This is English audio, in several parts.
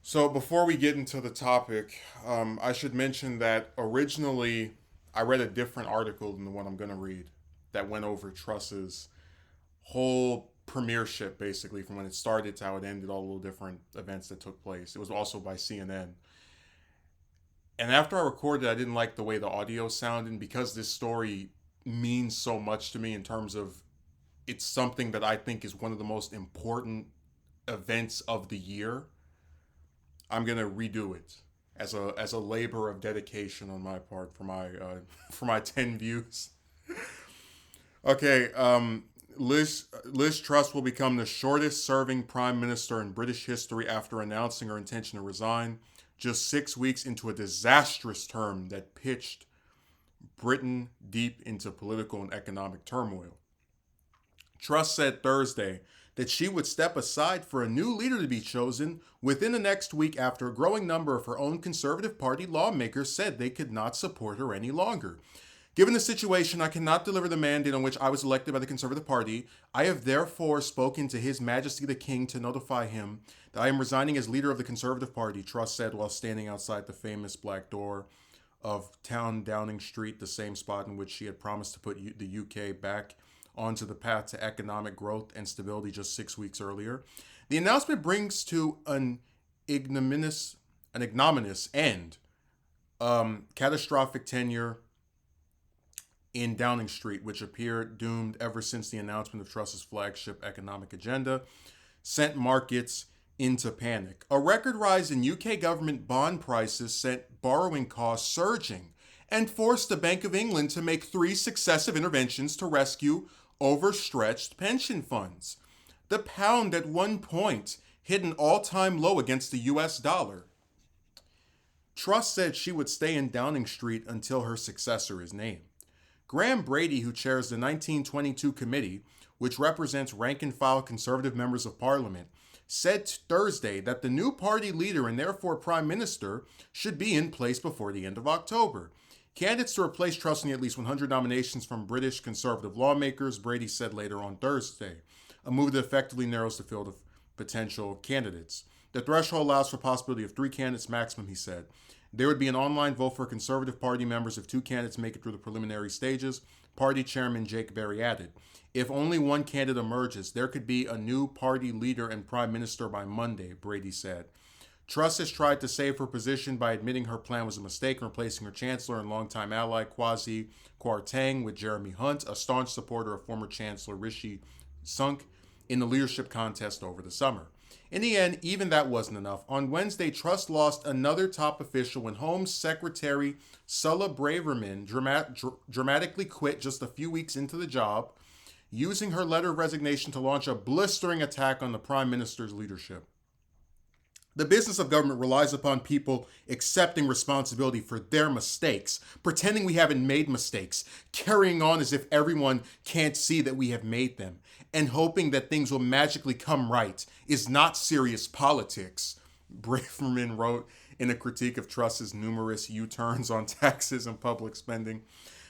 So before we get into the topic, I should mention that originally I read a different article than the one I'm going to read that went over Truss's whole premiership, basically, from when it started to how it ended, all the little different events that took place. It was also by CNN. And after I recorded, I didn't like the way the audio sounded because this story means so much to me in terms of it's something that I think is one of the most important events of the year. I'm gonna redo it as a labor of dedication on my part for my for my 10 views. Okay, Liz Truss will become the shortest serving prime minister in British history after announcing her intention to resign just 6 weeks into a disastrous term that pitched Britain deep into political and economic turmoil. Truss said Thursday that she would step aside for a new leader to be chosen within the next week after a growing number of her own Conservative Party lawmakers said they could not support her any longer. Given the situation, I cannot deliver the mandate on which I was elected by the Conservative Party. I have therefore spoken to His Majesty the King to notify him that I am resigning as leader of the Conservative Party, Truss said while standing outside the famous Black Door of Town Downing Street, the same spot in which she had promised to put the UK back onto the path to economic growth and stability just 6 weeks earlier. The announcement brings to an ignominious end, catastrophic tenure in Downing Street, which appeared doomed ever since the announcement of Truss's flagship economic agenda, sent markets into panic. A record rise in UK government bond prices sent borrowing costs surging and forced the Bank of England to make three successive interventions to rescue overstretched pension funds. The pound at one point hit an all-time low against the US dollar. Truss said she would stay in Downing Street until her successor is named. Graham Brady, who chairs the 1922 committee, which represents rank and file Conservative members of Parliament, said Thursday that the new party leader and therefore Prime Minister should be in place before the end of October. Candidates to replace Truss need at least 100 nominations from British Conservative lawmakers, Brady said later on Thursday, a move that effectively narrows the field of potential candidates. The threshold allows for a possibility of 3 candidates maximum, he said. There would be an online vote for Conservative Party members if 2 candidates make it through the preliminary stages, Party Chairman Jake Berry added. If only one candidate emerges, there could be a new party leader and prime minister by Monday, Brady said. Truss has tried to save her position by admitting her plan was a mistake and replacing her chancellor and longtime ally Kwasi Kwarteng with Jeremy Hunt, a staunch supporter of former Chancellor Rishi Sunak, in the leadership contest over the summer. In the end, even that wasn't enough. On Wednesday, Truss lost another top official when Home Secretary Sulla Braverman dramatically quit just a few weeks into the job, using her letter of resignation to launch a blistering attack on the Prime Minister's leadership. The business of government relies upon people accepting responsibility for their mistakes, pretending we haven't made mistakes, carrying on as if everyone can't see that we have made them, and hoping that things will magically come right is not serious politics, Braverman wrote in a critique of Truss's numerous U-turns on taxes and public spending.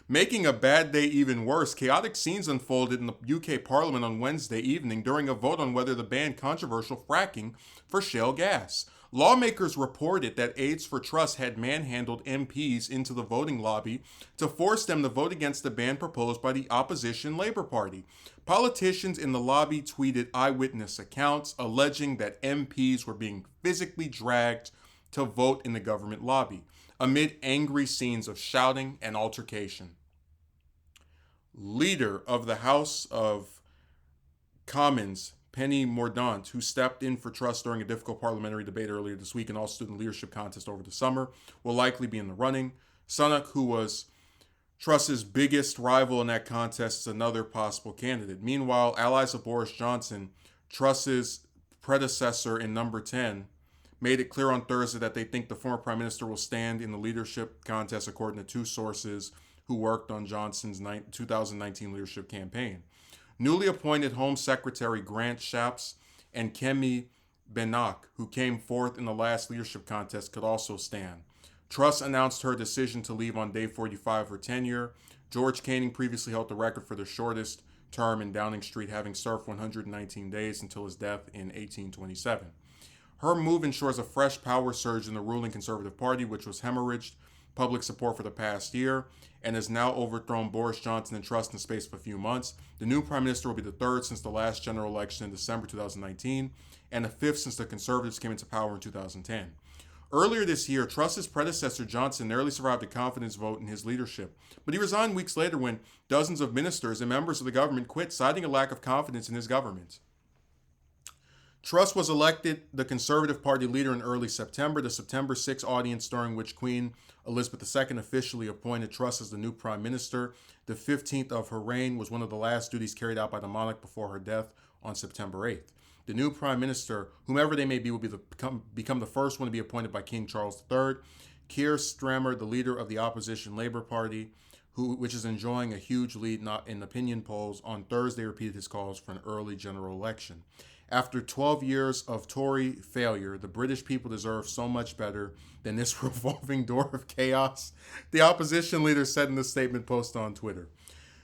Making a bad day even worse, chaotic scenes unfolded in the UK Parliament on Wednesday evening during a vote on whether to ban controversial fracking for shale gas. Lawmakers reported that aides for Truss had manhandled MPs into the voting lobby to force them to vote against the ban proposed by the opposition Labour Party. Politicians in the lobby tweeted eyewitness accounts alleging that MPs were being physically dragged to vote in the government lobby, amid angry scenes of shouting and altercation. Leader of the House of Commons, Penny Mordaunt, who stepped in for Truss during a difficult parliamentary debate earlier this week and also stood in the leadership contest over the summer, will likely be in the running. Sunak, who was Truss's biggest rival in that contest, is another possible candidate. Meanwhile, allies of Boris Johnson, Truss's predecessor in number 10, made it clear on Thursday that they think the former prime minister will stand in the leadership contest, according to two sources who worked on Johnson's 2019 leadership campaign. Newly appointed Home Secretary Grant Shapps and Kemi Benak, who came fourth in the last leadership contest, could also stand. Truss announced her decision to leave on day 45 of her tenure. George Canning previously held the record for the shortest term in Downing Street, having served 119 days until his death in 1827. Her move ensures a fresh power surge in the ruling Conservative Party, which was hemorrhaged public support for the past year and has now overthrown Boris Johnson and Truss in the space of a few months. The new prime minister will be the third since the last general election in December 2019 and the fifth since the Conservatives came into power in 2010. Earlier this year, Truss's predecessor Johnson narrowly survived a confidence vote in his leadership, but he resigned weeks later when dozens of ministers and members of the government quit, citing a lack of confidence in his government. Truss was elected the Conservative Party leader in early September. The September 6 audience, during which Queen Elizabeth II officially appointed Truss as the new prime minister, the 15th of her reign, was one of the last duties carried out by the monarch before her death on September 8th. The new prime minister, whomever they may be, will become the first one to be appointed by King Charles III. Keir Starmer, the leader of the opposition Labour Party, which is enjoying a huge lead in opinion polls, on Thursday repeated his calls for an early general election. After 12 years of Tory failure, the British people deserve so much better than this revolving door of chaos, the opposition leader said in the statement posted on Twitter.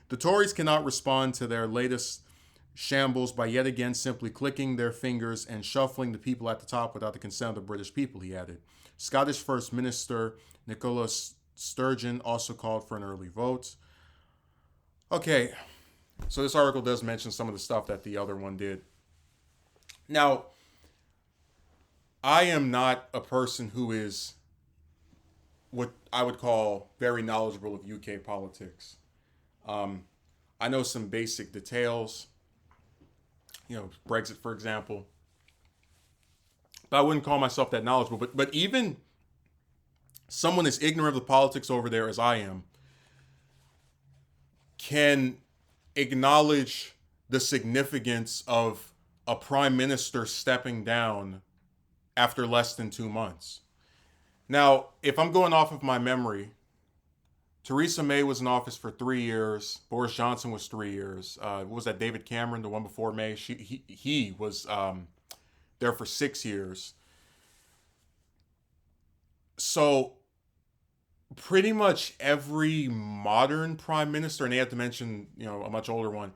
The Tories cannot respond to their latest shambles by yet again simply clicking their fingers and shuffling the people at the top without the consent of the British people, he added. Scottish First Minister Nicola Sturgeon also called for an early vote. Okay, so this article does mention some of the stuff that the other one did. Now, I am not a person who is what I would call very knowledgeable of UK politics. I know some basic details, Brexit, for example. But I wouldn't call myself that knowledgeable. But even someone as ignorant of the politics over there as I am can acknowledge the significance of a prime minister stepping down after less than 2 months. Now, if I'm going off of my memory, Theresa May was in office for 3 years. Boris Johnson was 3 years. What was that? David Cameron, the one before May? He was there for 6 years. So pretty much every modern prime minister, and they have to mention, a much older one,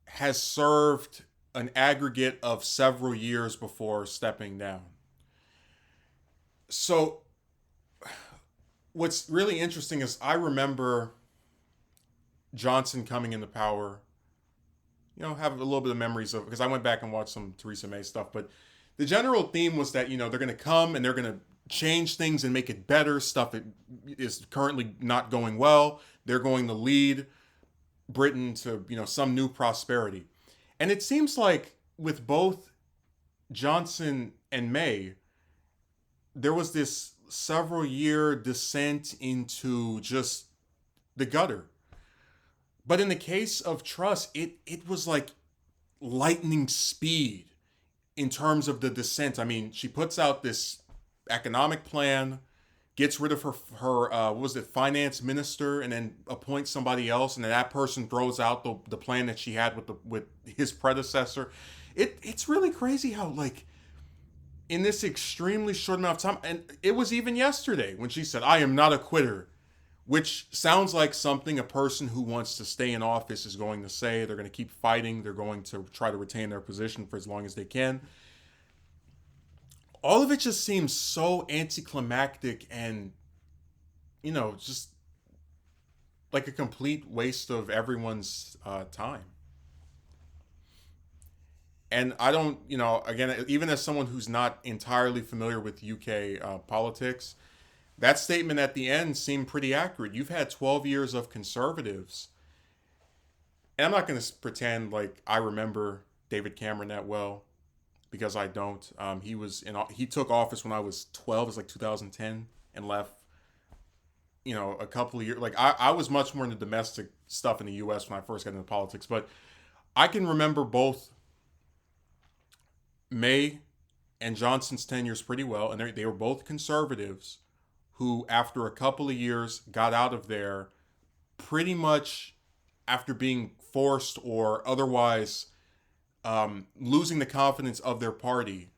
has served an aggregate of several years before stepping down. So what's really interesting is I remember Johnson coming into power, have a little bit of memories of, because I went back and watched some Theresa May stuff, but the general theme was that, they're going to come and they're going to change things and make it better. Stuff that is currently not going well, they're going to lead Britain to, some new prosperity. And it seems like with both Johnson and May, there was this several year descent into just the gutter. But in the case of Truss, it was like lightning speed in terms of the descent. I mean, she puts out this economic plan, gets rid of her finance minister, and then appoints somebody else, and then that person throws out the plan that she had with his predecessor. It's really crazy how, like, in this extremely short amount of time, and it was even yesterday when she said, "I am not a quitter," which sounds like something a person who wants to stay in office is going to say. They're going to keep fighting. They're going to try to retain their position for as long as they can. All of it just seems so anticlimactic and, just like a complete waste of everyone's time. And I don't, again, even as someone who's not entirely familiar with UK politics, that statement at the end seemed pretty accurate. You've had 12 years of Conservatives. And I'm not going to pretend like I remember David Cameron that well, because I don't. He took office when I was 12. It's like 2010, and left, a couple of years. Like I was much more into domestic stuff in the U.S. when I first got into politics. But I can remember both May and Johnson's tenures pretty well, and they were both conservatives who, after a couple of years, got out of there pretty much after being forced or otherwise losing the confidence of their party.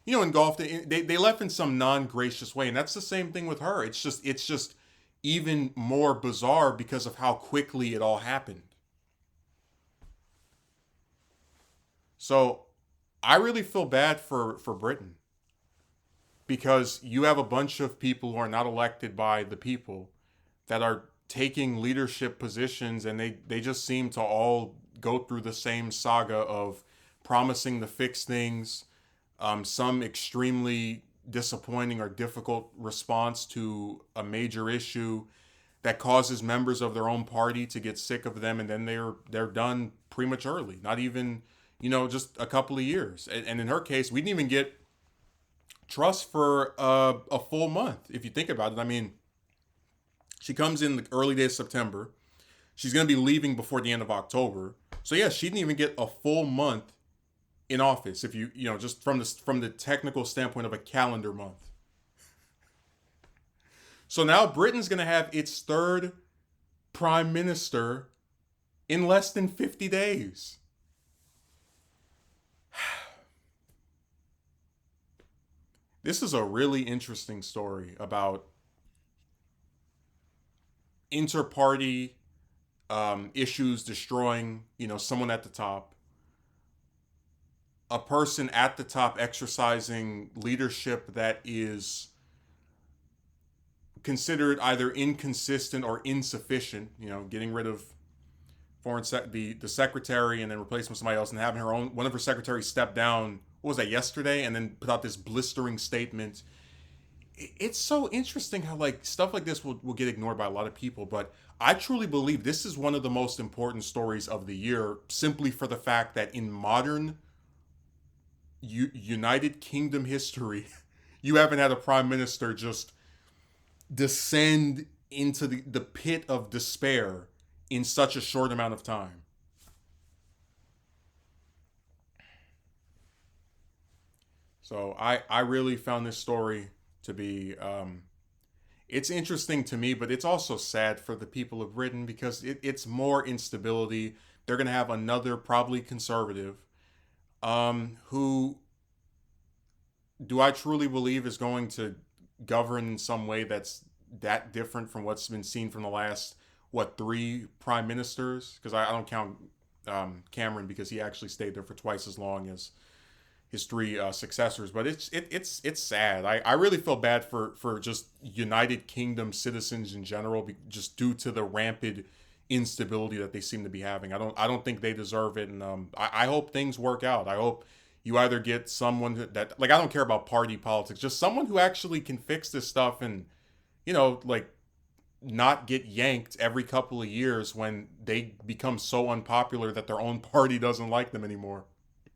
Engulfed. They left in some non-gracious way, and that's the same thing with her. It's just even more bizarre because of how quickly it all happened. So I really feel bad for Britain. because you have a bunch of people who are not elected by the people that are taking leadership positions, and they just seem to all go through the same saga of promising to fix things, some extremely disappointing or difficult response to a major issue that causes members of their own party to get sick of them, and then they're done prematurely. Not even, just a couple of years. And in her case, we didn't even get Truss for a full month. If you think about it, I mean, she comes in the early days of September. She's going to be leaving before the end of October. So yeah, she didn't even get a full month in office. If just from the technical standpoint of a calendar month. So now Britain's going to have its third prime minister in less than 50 days. This is a really interesting story about inter-party issues destroying, someone at the top. A person at the top exercising leadership that is considered either inconsistent or insufficient. Getting rid of the secretary and then replacing with somebody else, and having one of her secretaries step down. What was that, yesterday? And then put out this blistering statement. It's so interesting how stuff like this will get ignored by a lot of people, but I truly believe this is one of the most important stories of the year, simply for the fact that in modern United Kingdom history, you haven't had a prime minister just descend into the pit of despair in such a short amount of time. So I really found this story to be it's interesting to me, but it's also sad for the people of Britain, because it's more instability. They're going to have another, probably conservative, who do I truly believe is going to govern in some way that's that different from what's been seen from the last, three prime ministers? Because I don't count Cameron, because he actually stayed there for twice as long as his three successors. But it's sad. I really feel bad for just United Kingdom citizens in general, just due to the rampant instability that they seem to be having. I don't think they deserve it, and I hope things work out. I hope you either get someone that I don't care about party politics, just someone who actually can fix this stuff, and not get yanked every couple of years when they become so unpopular that their own party doesn't like them anymore.